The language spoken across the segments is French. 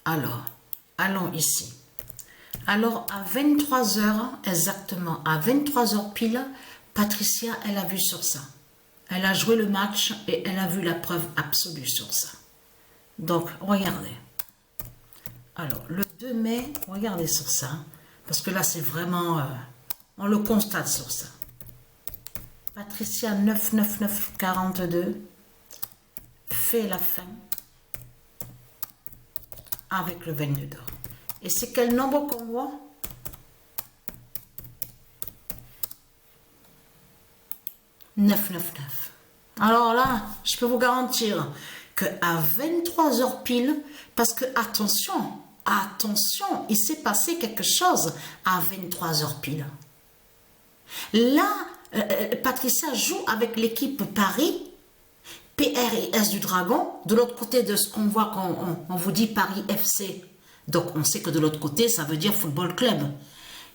Alors, allons ici. Alors, à 23 heures, exactement, à 23 heures pile, Patricia, elle a vu sur ça. Elle a joué le match et elle a vu la preuve absolue sur ça. Donc, regardez. Alors, le 2 mai, regardez sur ça. Parce que là, c'est vraiment... on le constate sur ça. Patricia 99942 fait la fin avec le 22 d'or. Et c'est quel nombre qu'on voit? 999. Alors là, je peux vous garantir qu'à 23 heures pile, parce que attention, attention, il s'est passé quelque chose à 23 heures pile. Là, Patricia joue avec l'équipe Paris, PRS du Dragon, de l'autre côté de ce qu'on voit quand on vous dit Paris FC. Donc on sait que de l'autre côté, ça veut dire football club.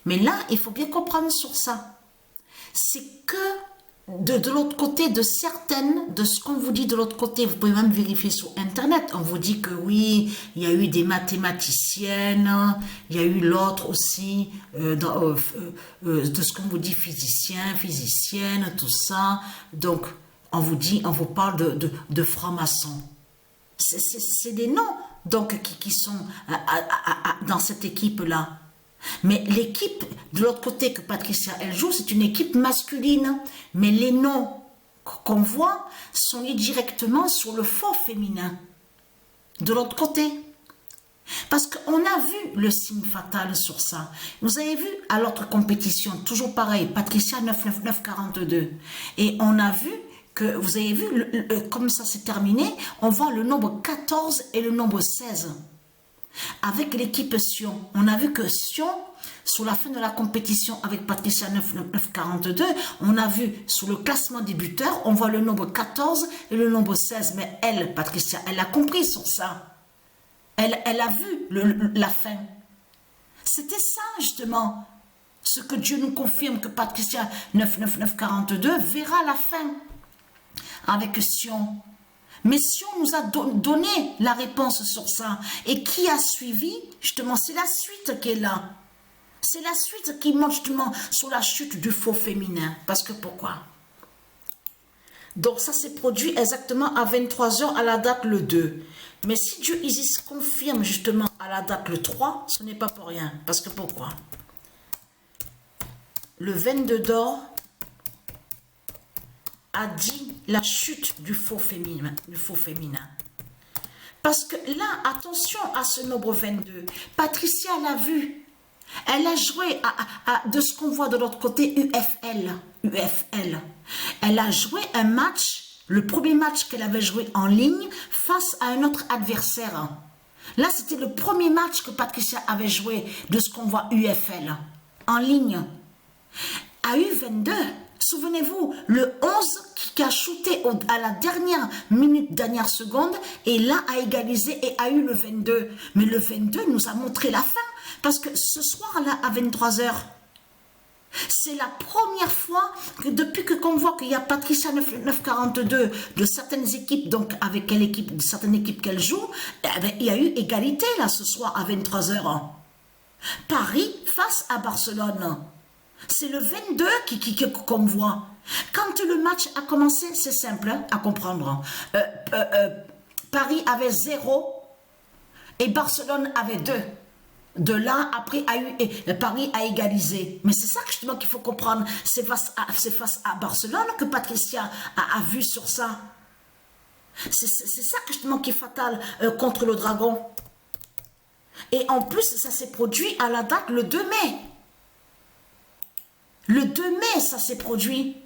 Mais là, il faut bien comprendre sur ça. C'est que de l'autre côté de certaines, de ce qu'on vous dit de l'autre côté, vous pouvez même vérifier sur Internet, on vous dit que oui, il y a eu des mathématiciennes, il y a eu l'autre aussi, de ce qu'on vous dit physicien, physicienne, tout ça. Donc, on vous dit, on vous parle de francs-maçons. C'est des noms donc qui sont dans cette équipe-là. Mais l'équipe de l'autre côté que Patricia elle joue, c'est une équipe masculine. Mais les noms qu'on voit sont liés directement sur le faux féminin. De l'autre côté. Parce qu'on a vu le signe fatal sur ça. Vous avez vu à l'autre compétition, toujours pareil, Patricia 99942. Et on a vu que, vous avez vu, comme ça s'est terminé, on voit le nombre 14 et le nombre 16. Avec l'équipe Sion, on a vu que Sion, sur la fin de la compétition avec Patricia 942, on a vu sur le classement des buteurs, on voit le nombre 14 et le nombre 16. Mais elle, Patricia, elle a compris sur ça. Elle a vu la fin. C'était ça, justement. Ce que Dieu nous confirme que Patricia 99942 verra la fin avec Sion. Mais Sion nous a donné la réponse sur ça. Et qui a suivi, justement, c'est la suite qui est là. C'est la suite qui montre justement sur la chute du faux féminin. Parce que pourquoi? Donc ça s'est produit exactement à 23 heures à la date le 2. Mais si Dieu Isis confirme justement à la date le 3, ce n'est pas pour rien. Parce que pourquoi? Le 22 d'or a dit la chute du faux féminin. Parce que là, attention à ce nombre 22. Patricia l'a vu. Elle a joué de ce qu'on voit de l'autre côté UFL. Elle a joué un match, le premier match qu'elle avait joué en ligne face à un autre adversaire. Là, c'était le premier match que Patricia avait joué de ce qu'on voit UFL en ligne. À U22, souvenez-vous, le 11 qui a shooté à la dernière minute, dernière seconde, et là a égalisé et a eu le 22. Mais le 22 nous a montré la fin, parce que ce soir-là, à 23 h, c'est la première fois que depuis qu'on voit qu'il y a Patricia 942 de certaines équipes, donc avec quelle équipe, de certaines équipes qu'elle joue, il y a eu égalité là ce soir à 23 h. Paris face à Barcelone. C'est le 22 qu'on voit. Quand le match a commencé, c'est simple à comprendre. Paris avait 0 et Barcelone avait 2. De là, après, Paris a égalisé. Mais c'est ça justement qu'il faut comprendre. C'est face à Barcelone que Patricia a vu sur ça. C'est ça justement qui est fatal contre le Dragon. Et en plus, ça s'est produit à la date le 2 mai. Le 2 mai, ça s'est produit.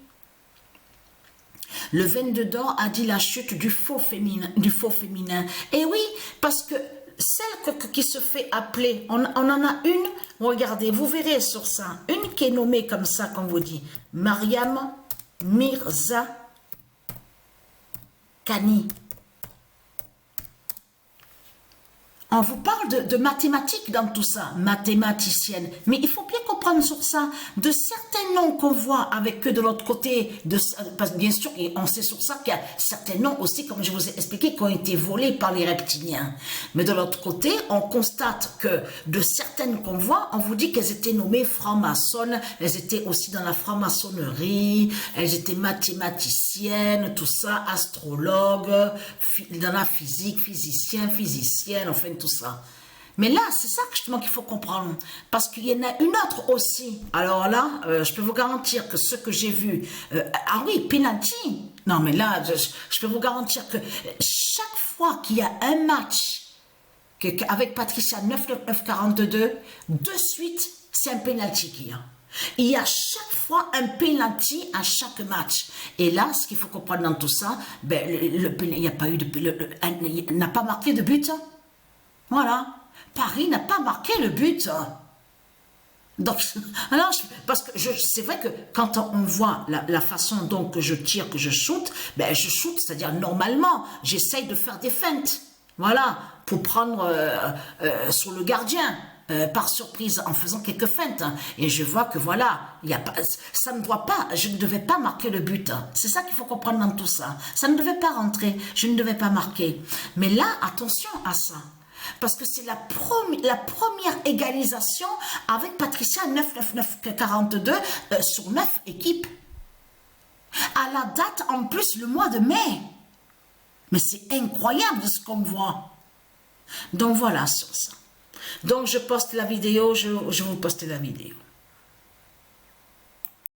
Le 22 d'or a dit la chute du faux féminin. Et oui, parce que celle qui se fait appeler, on en a une, regardez, vous verrez sur ça, une qui est nommée comme ça, comme vous dit, Mariam Mirza Kani. On vous parle de mathématiques dans tout ça, mathématicienne. Mais il faut bien comprendre sur ça. De certains noms qu'on voit avec eux de l'autre côté, parce que bien sûr, et on sait sur ça qu'il y a certains noms aussi, comme je vous ai expliqué, qui ont été volés par les reptiliens. Mais de l'autre côté, on constate que de certaines qu'on voit, on vous dit qu'elles étaient nommées francs-maçonnes, elles étaient aussi dans la franc-maçonnerie, elles étaient mathématiciennes, tout ça, astrologues, dans la physique, physicienne, enfin tout ça. Mais là, c'est ça justement qu'il faut comprendre. Parce qu'il y en a une autre aussi. Alors là, je peux vous garantir que ce que j'ai vu... ah oui, penalty. Non, mais là, je peux vous garantir que chaque fois qu'il y a un match avec Patricia 9-9-9-42, de suite, c'est un penalty qu'il y a. Il y a chaque fois un penalty à chaque match. Et là, ce qu'il faut comprendre dans tout ça, ben, il n'y a pas eu de... n'a pas marqué de but. Voilà. Paris n'a pas marqué le but. Donc, alors, parce que c'est vrai que quand on voit la façon dont que je tire, que je shoot, ben je shoot, c'est-à-dire normalement, j'essaye de faire des feintes. Voilà, pour prendre sur le gardien. Par surprise en faisant quelques feintes et je vois que voilà, il y a pas, ça ne doit pas, je ne devais pas marquer le but, c'est ça qu'il faut comprendre dans tout ça, ça ne devait pas rentrer, je ne devais pas marquer, mais là attention à ça, parce que c'est la première égalisation avec Patricia 9-9-9-42 sur 9 équipes, à la date en plus le mois de mai, mais c'est incroyable ce qu'on voit, donc voilà sur ça. Donc je poste la vidéo, je vous poste la vidéo.